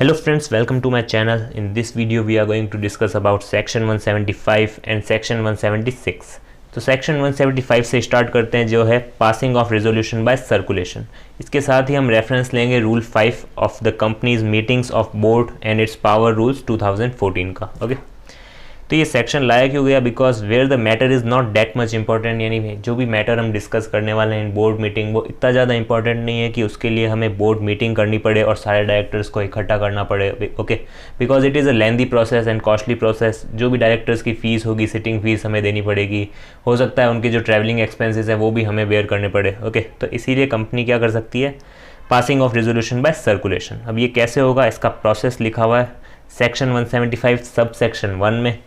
Hello friends, welcome to my channel. In this video we are going to discuss about section 175 and section 176. तो section 175 से start करते हैं जो है passing of resolution by circulation. इसके साथ ही हम रेफरेंस लेंगे rule 5 of the companies meetings of board and its power rules 2014 का। ओके, तो ये सेक्शन लाया क्यों गया? Because where the matter is not that much important, यानी जो भी मैटर हम डिस्कस करने वाले हैं इन बोर्ड मीटिंग वो इतना ज़्यादा इंपॉर्टेंट नहीं है कि उसके लिए हमें बोर्ड मीटिंग करनी पड़े और सारे डायरेक्टर्स को इकट्ठा करना पड़े। Okay, because it is a lengthy process and costly process. जो भी डायरेक्टर्स की फ़ीस होगी, सिटिंग फीस हमें देनी पड़ेगी, हो सकता है उनके जो ट्रैवलिंग एक्सपेंसेस है वो भी हमें बेयर करने पड़े। ओके, तो इसीलिए कंपनी क्या कर सकती है? Passing of resolution by circulation. अब ये कैसे होगा, इसका प्रोसेस लिखा हुआ है सेक्शन 175 सब सेक्शन 1 में,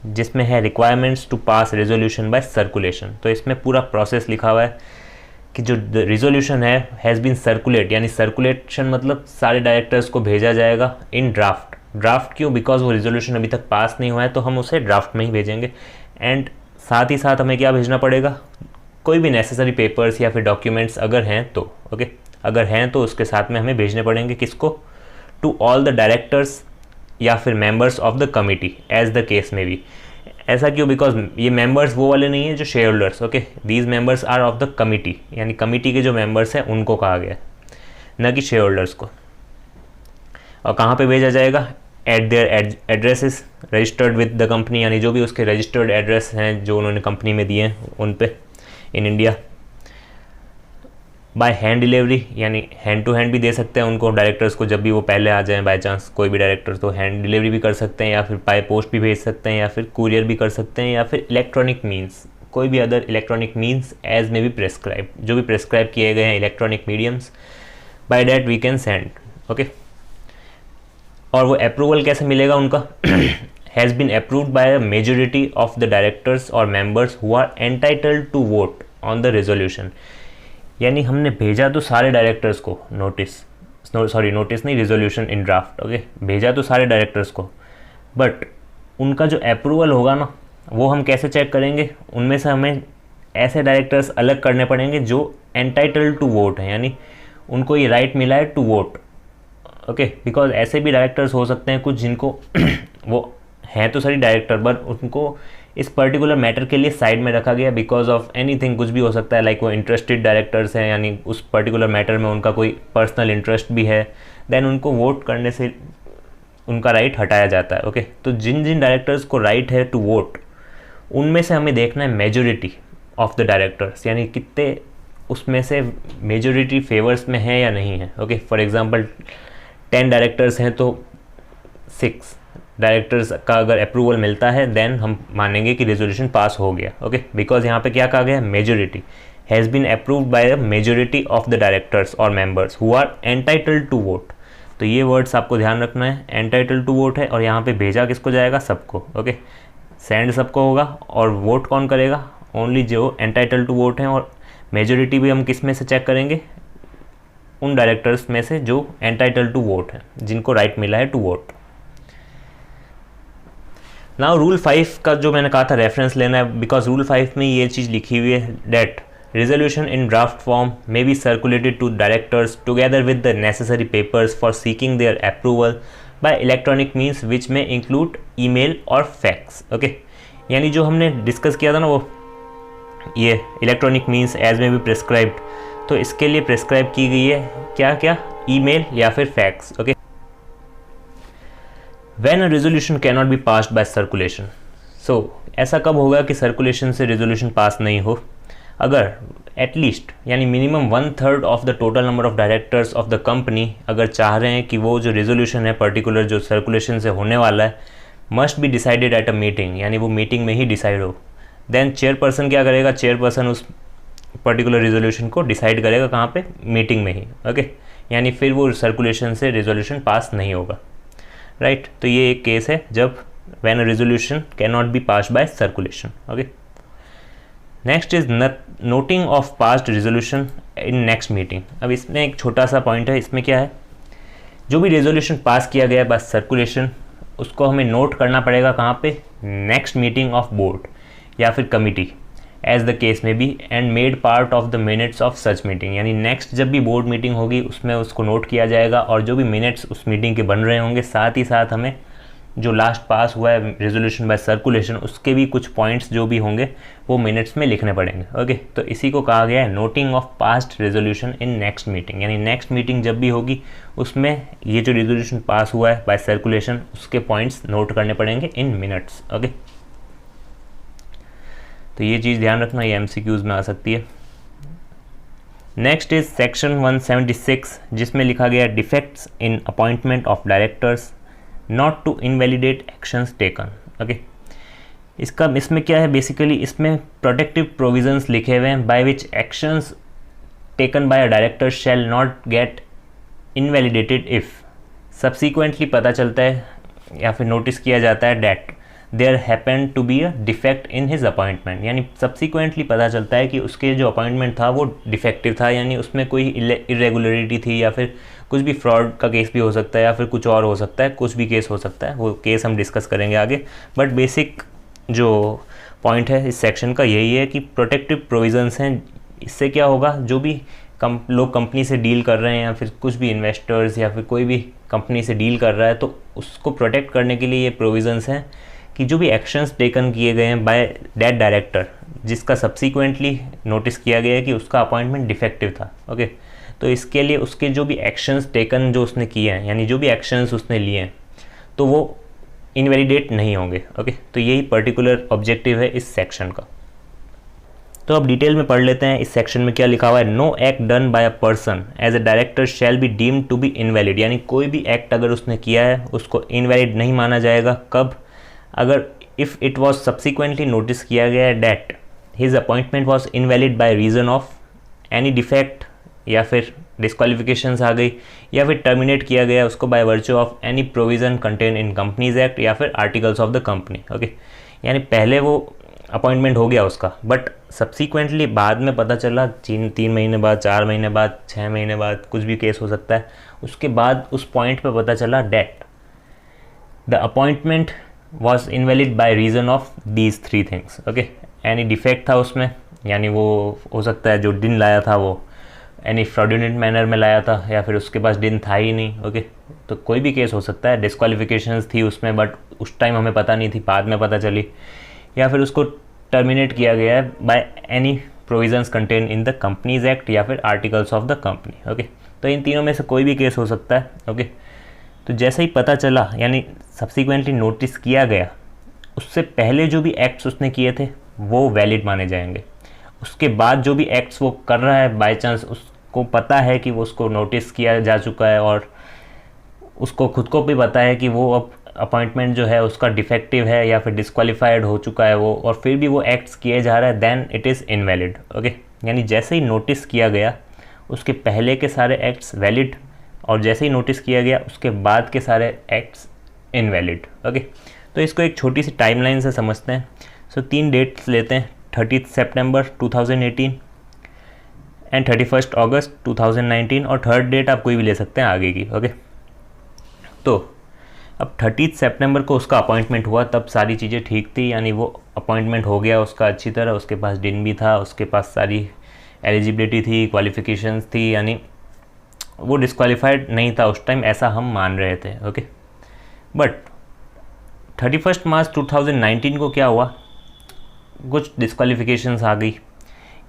जिसमें है requirements to pass resolution by circulation. तो इसमें पूरा प्रोसेस लिखा हुआ है कि जो रेजोल्यूशन है हैज़ बीन सर्कुलेट, यानी सर्कुलेशन मतलब सारे डायरेक्टर्स को भेजा जाएगा इन ड्राफ्ट। ड्राफ्ट क्यों? बिकॉज वो रेजोल्यूशन अभी तक पास नहीं हुआ है, तो हम उसे ड्राफ्ट में ही भेजेंगे। एंड साथ ही साथ हमें क्या भेजना पड़ेगा? कोई भी नेसेसरी पेपर्स या फिर डॉक्यूमेंट्स अगर हैं तो। ओके, अगर हैं तो उसके साथ में हमें भेजने पड़ेंगे। किसको? टू ऑल द डायरेक्टर्स या फिर members of the committee as the case में भी। ऐसा क्यों? बिकॉज ये मेंबर्स वो वाले नहीं है जो share holders. Okay, these members are of the committee, यानी कमिटी के जो मेंबर्स हैं उनको कहा गया, न कि शेयर होल्डर्स को। और कहाँ पे भेजा जाएगा? Eight there addresses registered with the company, यानी जो भी उसके रजिस्टर्ड एड्रेस हैं जो उन्होंने कंपनी में दिए हैं उन पे in India. By hand delivery, यानी हैंड टू हैंड भी दे सकते हैं उनको, डायरेक्टर्स को जब भी वो पहले आ जाएं बाय चांस कोई भी डायरेक्टर, तो हैंड डिलीवरी भी कर सकते हैं, या फिर बाय पोस्ट भी भेज सकते हैं, या फिर कुरियर भी कर सकते हैं, या फिर इलेक्ट्रॉनिक मीन्स, कोई भी अदर इलेक्ट्रॉनिक मीन्स एज में भी प्रेस्क्राइब, जो भी प्रेस्क्राइब किए गए हैं electronic mediums, by that we can send. Okay, और वो अप्रूवल कैसे मिलेगा उनका? Has been approved by a majority of the directors और members who are entitled to vote on the resolution. यानी हमने भेजा तो सारे डायरेक्टर्स को नोटिस नहीं, रेजोल्यूशन इन ड्राफ्ट। ओके, भेजा तो सारे डायरेक्टर्स को, बट उनका जो अप्रूवल होगा ना, वो हम कैसे चेक करेंगे? उनमें से हमें ऐसे डायरेक्टर्स अलग करने पड़ेंगे जो एंटाइटल्ड टू वोट हैं, यानी उनको ये राइट मिला है टू वोट। ओके, बिकॉज ऐसे भी डायरेक्टर्स हो सकते हैं कुछ जिनको वो हैं तो सही डायरेक्टर, बट उनको इस पर्टिकुलर मैटर के लिए साइड में रखा गया बिकॉज ऑफ एनीथिंग, कुछ भी हो सकता है। लाइक वो इंटरेस्टेड डायरेक्टर्स हैं, यानी उस पर्टिकुलर मैटर में उनका कोई पर्सनल इंटरेस्ट भी है, देन उनको वोट करने से उनका राइट हटाया जाता है। ओके, तो जिन जिन डायरेक्टर्स को राइट है टू वोट, उनमें से हमें देखना है मेजोरिटी ऑफ द डायरेक्टर्स, यानी कितने उसमें से मेजोरिटी फेवर्स में है या नहीं है। ओके, फॉर एग्जाम्पल 10 डायरेक्टर्स हैं तो 6 डायरेक्टर्स का अगर अप्रूवल मिलता है देन हम मानेंगे कि रेजोल्यूशन पास हो गया। ओके, बिकॉज यहाँ पे क्या कहा गया? Majority has been approved by the majority of the directors और members who are entitled to vote. तो ये वर्ड्स आपको ध्यान रखना है, एंटाइटल्ड टू वोट है, और यहाँ पे भेजा किसको जाएगा? सबको। ओके, सेंड सबको होगा, और वोट कौन करेगा? ओनली जो एंटाइटल्ड टू वोट हैं। और मेजोरिटी भी हम किस में से चेक करेंगे? उन डायरेक्टर्स में से जो एंटाइटल्ड टू वोट हैं, जिनको राइट मिला है टू वोट। नाउ रूल 5 का जो मैंने कहा था रेफरेंस लेना है, बिकॉज रूल 5 में ये चीज़ लिखी हुई है that resolution in draft form may be circulated to directors together with the necessary papers for seeking their approval by electronic means which may include email और फैक्स। ओके, यानी जो हमने डिस्कस किया था ना वो ये इलेक्ट्रॉनिक मीन्स एज में भी प्रिस्क्राइब्ड, तो इसके लिए प्रिस्क्राइब की गई है क्या क्या? ईमेल या फिर fax. Okay, When a resolution cannot be passed by circulation, so ऐसा कब होगा कि सर्कुलेशन से रेजोल्यूशन पास नहीं हो? अगर एटलीस्ट, यानी minimum 1/3 of the total number of directors of the company अगर चाह रहे हैं कि वो जो रेजोल्यूशन है पर्टिकुलर जो सर्कुलेशन से होने वाला है must be decided at a meeting, यानी वो मीटिंग में ही डिसाइड हो, देन चेयरपर्सन क्या करेगा? चेयरपर्सन उस पर्टिकुलर रेजोल्यूशन को डिसाइड करेगा कहाँ पे? मीटिंग में ही। ओके, यानी फिर वो सर्कुलेशन से रेजोल्यूशन पास नहीं होगा। राइट, तो ये एक केस है जब when a resolution can not be passed by circulation. Okay, next is noting of passed resolution in next meeting. अब इसमें एक छोटा सा पॉइंट है, इसमें क्या है? जो भी रेजोल्यूशन पास किया गया बाय सर्कुलेशन उसको हमें नोट करना पड़ेगा कहाँ पे? नेक्स्ट मीटिंग ऑफ बोर्ड या फिर committee, as the case may be and made part of the minutes of such meeting, यानी नेक्स्ट जब भी बोर्ड मीटिंग होगी उसमें उसको नोट किया जाएगा और जो भी मिनट्स उस मीटिंग के बन रहे होंगे, साथ ही साथ हमें जो लास्ट पास हुआ है रेजोल्यूशन बाय सर्कुलेशन उसके भी कुछ पॉइंट्स जो भी होंगे वो मिनट्स में लिखने पड़ेंगे। ओके, तो इसी को कहा गया है noting of past resolution in next meeting, यानी नेक्स्ट मीटिंग जब भी होगी उसमें ये जो रेजोल्यूशन पास हुआ है बाय सर्कुलेशन उसके पॉइंट्स नोट करने पड़ेंगे इन मिनट्स। ओके, तो ये चीज़ ध्यान रखना, ये MCQs में आ सकती है। नेक्स्ट इज सेक्शन 176 जिसमें लिखा गया defects in appointment of directors not to invalidate actions taken. Okay, इसमें क्या है बेसिकली, इसमें प्रोटेक्टिव प्रोविजंस लिखे हुए हैं by which actions taken by a director shall not get invalidated if subsequently पता चलता है या फिर नोटिस किया जाता है that there happen to be a defect in his appointment, यानी सब्सिक्वेंटली पता चलता है कि उसके जो अपॉइंटमेंट था वो डिफेक्टिव था, यानी उसमें कोई इरेगुलरिटी थी या फिर कुछ भी फ्रॉड का केस भी हो सकता है या फिर कुछ और हो सकता है, कुछ भी केस हो सकता है, वो केस हम डिस्कस करेंगे आगे। बट बेसिक जो पॉइंट है इस सेक्शन का यही है कि प्रोटेक्टिव प्रोविजंस हैं, इससे क्या होगा, जो भी लोग कंपनी से डील कर रहे हैं या फिर कुछ भी इन्वेस्टर्स या फिर कोई भी कंपनी से डील कर रहा है तो उसको प्रोटेक्ट करने के लिए ये प्रोविजंस हैं कि जो भी एक्शंस टेकन किए गए हैं बाय दैट डायरेक्टर जिसका सब्सिक्वेंटली नोटिस किया गया है कि उसका अपॉइंटमेंट डिफेक्टिव था। ओके, तो इसके लिए उसके जो भी एक्शंस टेकन जो उसने किए हैं, यानी जो भी एक्शंस उसने लिए हैं तो वो इनवैलिडेट नहीं होंगे। ओके, तो यही पर्टिकुलर ऑब्जेक्टिव है इस सेक्शन का। तो अब डिटेल में पढ़ लेते हैं इस सेक्शन में क्या लिखा हुआ है। No act done by a person as a director shall be deemed to be invalid, यानी कोई भी एक्ट अगर उसने किया है उसको इनवैलिड नहीं माना जाएगा। कब? अगर if it was subsequently notice किया गया है that his appointment was invalid by reason of any defect, या फिर डिस्क्वालिफिकेशंस आ गई, या फिर टर्मिनेट किया गया उसको by virtue of any provision contain in companies act या फिर articles of the company. Okay, यानी पहले वो अपॉइंटमेंट हो गया उसका, बट सब्सिक्वेंटली बाद में पता चला 3 महीने बाद, 4 महीने बाद, 6 महीने बाद, कुछ भी केस हो सकता है, उसके बाद उस पॉइंट पे पता चला that the appointment was invalid by reason of these 3 things. Okay, any defect था उसमें, यानी वो हो सकता है जो डिन लाया था वो एनी फ्रॉडुलेंट मैनर में लाया था या फिर उसके पास डिन था ही नहीं। ओके, तो कोई भी केस हो सकता है। डिस्क्वालिफिकेशंस थी उसमें बट उस टाइम हमें पता नहीं थी, बाद में पता चली, या फिर उसको टर्मिनेट किया गया है by any provisions contain in the companies act या फिर articles of the company. Okay, तो इन तीनों में से कोई भी केस हो सकता है। ओके, तो जैसे ही पता चला यानी सब्सिक्वेंटली नोटिस किया गया, उससे पहले जो भी एक्ट्स उसने किए थे वो वैलिड माने जाएंगे। उसके बाद जो भी एक्ट्स वो कर रहा है, बाय चांस उसको पता है कि वो उसको नोटिस किया जा चुका है और उसको खुद को भी पता है कि वो अब अपॉइंटमेंट जो है उसका डिफेक्टिव है या फिर डिस्क्वालीफाइड हो चुका है वो, और फिर भी वो एक्ट्स किए जा रहा है, then it is invalid. Okay, यानी जैसे ही नोटिस किया गया उसके पहले के सारे एक्ट्स वैलिड और जैसे ही नोटिस किया गया उसके बाद के सारे एक्ट्स इनवैलिड। ओके, तो इसको एक छोटी सी टाइमलाइन से समझते हैं। सो 3 डेट्स लेते हैं, 30 सितंबर 2018 एंड 31 अगस्त 2019, और थर्ड डेट आप कोई भी ले सकते हैं आगे की। ओके, तो अब 30 सितंबर को उसका अपॉइंटमेंट हुआ, तब सारी चीज़ें ठीक थी, यानी वो अपॉइंटमेंट हो गया उसका अच्छी तरह, उसके पास डिन भी था, उसके पास सारी एलिजिबिलिटी थी, क्वालिफिकेशंस थी, यानी वो डिस्क्वालीफाइड नहीं था उस टाइम, ऐसा हम मान रहे थे। ओके, बट 31 मार्च 2019 को क्या हुआ, कुछ डिस्क्वालिफिकेशंस आ गई,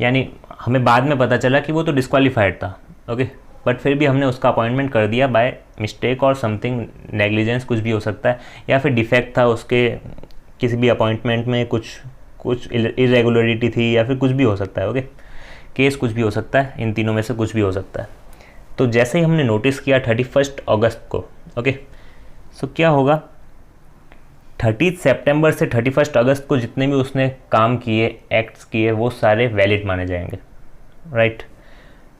यानी हमें बाद में पता चला कि वो तो डिस्क्वालीफाइड था। ओके, बट फिर भी हमने उसका अपॉइंटमेंट कर दिया बाय मिस्टेक और समथिंग, नेग्लिजेंस कुछ भी हो सकता है, या फिर डिफेक्ट था उसके किसी भी अपॉइंटमेंट में, कुछ इरेगुलरिटी थी, या फिर कुछ भी हो सकता है। ओके, केस कुछ भी हो सकता है, इन तीनों में से कुछ भी हो सकता है। तो जैसे ही हमने नोटिस किया 31 अगस्त को, ओके, सो क्या होगा, 30 सितंबर से 31 अगस्त को जितने भी उसने काम किए, एक्ट्स किए, वो सारे वैलिड माने जाएंगे, right.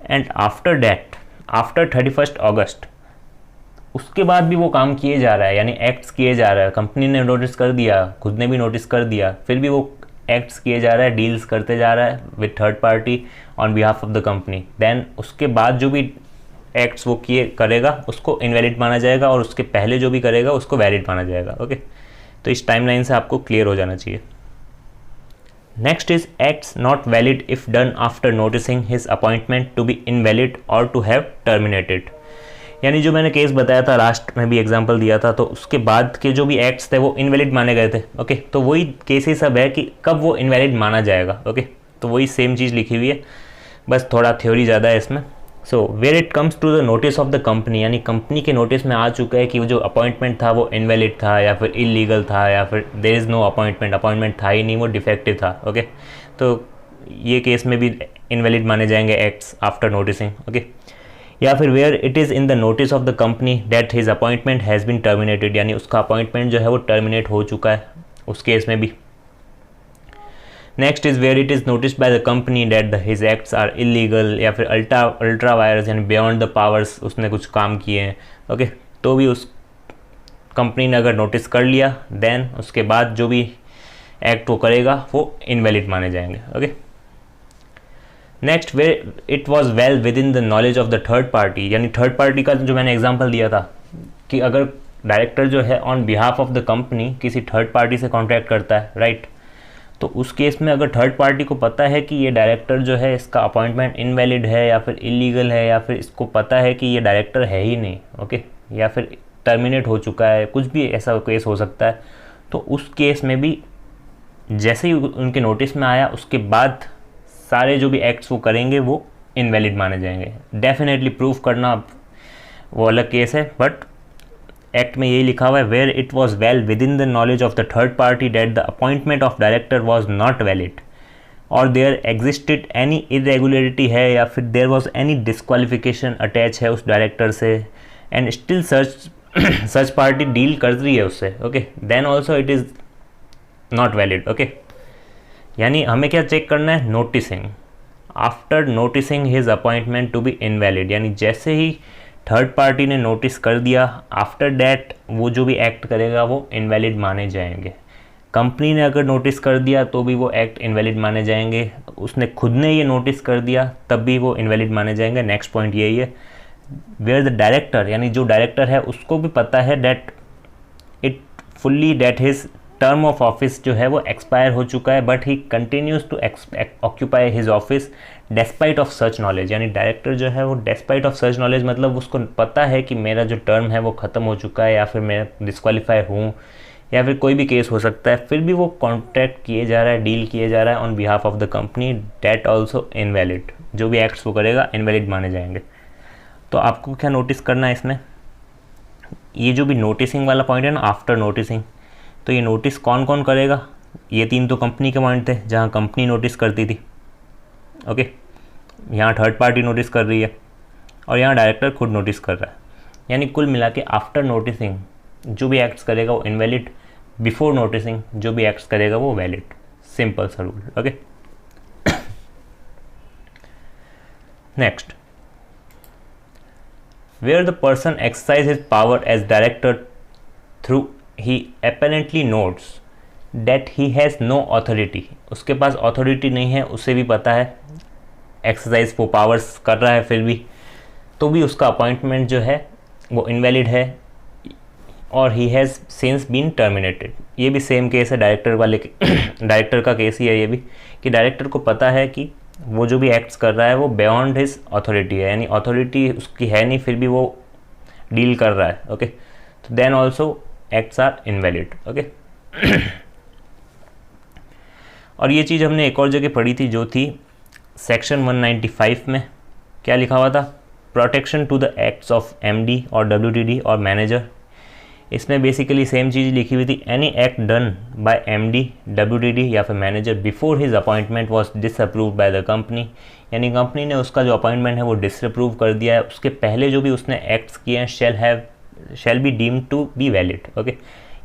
And after that, after 31 अगस्त, उसके बाद भी वो काम किए जा रहा है, यानी एक्ट्स किए जा रहा है, कंपनी ने नोटिस कर दिया, खुद ने भी नोटिस कर दिया, फिर भी वो एक्ट्स किए जा रहा है, डील्स करते जा रहा है with third party on behalf of the company, then उसके बाद जो भी एक्ट्स वो किए करेगा उसको इनवैलिड माना जाएगा, और उसके पहले जो भी करेगा उसको वैलिड माना जाएगा। ओके, तो इस टाइमलाइन से आपको क्लियर हो जाना चाहिए। Next is acts not valid if done after noticing his appointment to be invalid और टू हैव टर्मिनेटेड। यानी जो मैंने केस बताया था, लास्ट में भी एग्जांपल दिया था, तो उसके बाद के जो भी एक्ट्स थे वो इनवैलिड माने गए थे। ओके, तो वही केस ही सब है कि कब वो इनवैलिड माना जाएगा। ओके, तो वही सेम चीज़ लिखी हुई है, बस थोड़ा थ्योरी ज़्यादा है इसमें। So where it comes to the notice of the company, यानी कंपनी के नोटिस में आ चुका है कि वो जो अपॉइंटमेंट था वो इनवैलिड था या फिर इलीगल था या फिर देयर इज़ नो अपॉइंटमेंट था ही नहीं, वो डिफेक्टिव था। ओके, तो ये केस में भी इनवैलिड माने जाएंगे एक्ट्स आफ्टर नोटिसिंग। ओके, या फिर where it is in the notice of the company that his appointment has been terminated, यानी उसका अपॉइंटमेंट जो है वो टर्मिनेट हो चुका है, उस केस में भी। Next is where it is noticed by the company that his acts are illegal, या फिर अल्ट्रा वायरस यानी बियॉन्ड द पावर्स उसने कुछ काम किए हैं। ओके, तो भी उस कंपनी ने अगर नोटिस कर लिया देन उसके बाद जो भी एक्ट वो करेगा वो इनवैलिड माने जाएंगे। Okay, next where it was well within the knowledge of the third party, यानी थर्ड पार्टी का जो मैंने एग्जाम्पल दिया था कि अगर डायरेक्टर जो है on behalf of the company किसी थर्ड पार्टी से कॉन्ट्रैक्ट करता है, राइट, तो उस केस में अगर थर्ड पार्टी को पता है कि ये डायरेक्टर जो है इसका अपॉइंटमेंट इनवैलिड है या फिर इलीगल है या फिर इसको पता है कि ये डायरेक्टर है ही नहीं, ओके, या फिर टर्मिनेट हो चुका है, कुछ भी ऐसा केस हो सकता है, तो उस केस में भी जैसे ही उनके नोटिस में आया उसके बाद सारे जो भी एक्ट्स वो करेंगे वो इनवैलिड माने जाएंगे। डेफिनेटली प्रूफ करना वो अलग केस है, बट एक्ट में यही लिखा हुआ है where it was well within the knowledge of the third party that the appointment of director was not valid और देयर एग्जिस्टेड एनी इरेगुलरिटी है या फिर there was any disqualification attach है उस डायरेक्टर से and still such party deal कर रही है उससे, okay, then also it is not valid. Okay, यानी हमें क्या चेक करना है, noticing, after noticing his appointment to be invalid, यानी जैसे ही थर्ड पार्टी ने नोटिस कर दिया आफ्टर डैट वो जो भी एक्ट करेगा वो इनवैलिड माने जाएंगे। कंपनी ने अगर नोटिस कर दिया तो भी वो एक्ट इनवैलिड माने जाएंगे, उसने खुद ने ये नोटिस कर दिया तब भी वो इनवैलिड माने जाएंगे। नेक्स्ट पॉइंट यही है वेयर द डायरेक्टर, यानी जो डायरेक्टर है उसको भी पता है that it fully that his term of office जो है वो एक्सपायर हो चुका है but he continues to occupy his office despite of such knowledge, यानी डायरेक्टर जो है वो डेस्पाइट ऑफ सच नॉलेज मतलब उसको पता है कि मेरा जो टर्म है वो ख़त्म हो चुका है या फिर मैं डिस्क्वालीफाई हूँ या फिर कोई भी केस हो सकता है, फिर भी वो कॉन्ट्रैक्ट किए जा रहा है, डील किए जा रहा है on behalf of the company, that also invalid, जो भी एक्ट्स वो करेगा इनवैलिड माने जाएंगे। तो आपको क्या नोटिस करना है इसमें, ये जो भी नोटिसिंग वाला पॉइंट है ना, आफ्टर नोटिसिंग, तो ये नोटिस कौन कौन करेगा, ये तीन तो कंपनी के पॉइंट थे जहाँ कंपनी नोटिस करती थी, ओके, यहाँ थर्ड पार्टी नोटिस कर रही है और यहाँ डायरेक्टर खुद नोटिस कर रहा है, यानी कुल मिला के आफ्टर नोटिसिंग जो भी एक्ट्स करेगा वो इनवैलिड, बिफोर नोटिसिंग जो भी एक्ट्स करेगा वो वैलिड, सिंपल सा rule. Okay, next where the person exercise his power as director through he apparently notes that he has no authority, उसके पास अथॉरिटी नहीं है, उसे भी पता है एक्सरसाइज वो पावर्स कर रहा है फिर भी, तो भी उसका अपॉइंटमेंट जो है वो इनवैलिड है और he has since been terminated. ये भी सेम केस है डायरेक्टर वाले डायरेक्टर का केस ही है ये भी, कि डायरेक्टर को पता है कि वो जो भी एक्ट्स कर रहा है वो बियॉन्ड हिज अथॉरिटी है, यानी अथॉरिटी उसकी है नहीं फिर भी वो डील कर रहा है, ओके, तो then also acts are invalid. Okay, और ये चीज़ हमने एक और जगह पढ़ी थी जो थी सेक्शन 195 में, क्या लिखा हुआ था, protection to the acts of MD और डब्ल्यूटीडी और मैनेजर। इसमें बेसिकली सेम चीज़ लिखी हुई थी, any act done by MD, WTD या फिर manager before his appointment was disapproved by the company, यानी कंपनी ने उसका जो अपॉइंटमेंट है वो डिसअप्रूव कर दिया है, उसके पहले जो भी उसने एक्ट्स किए हैं shall be deemed to be valid. Okay,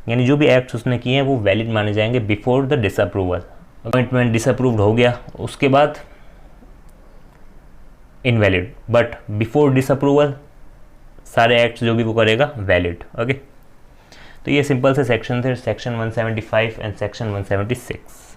यानी जो भी एक्ट्स उसने किए हैं वो वैलिड माने जाएंगे before the disapproval. Appointment disapproved हो गया उसके बाद इनवैलिड, बट बिफोर डिसअप्रूवल सारे एक्ट्स जो भी वो करेगा वैलिड। ओके, तो ये सिंपल से सेक्शन थे, सेक्शन 175 एंड सेक्शन 176।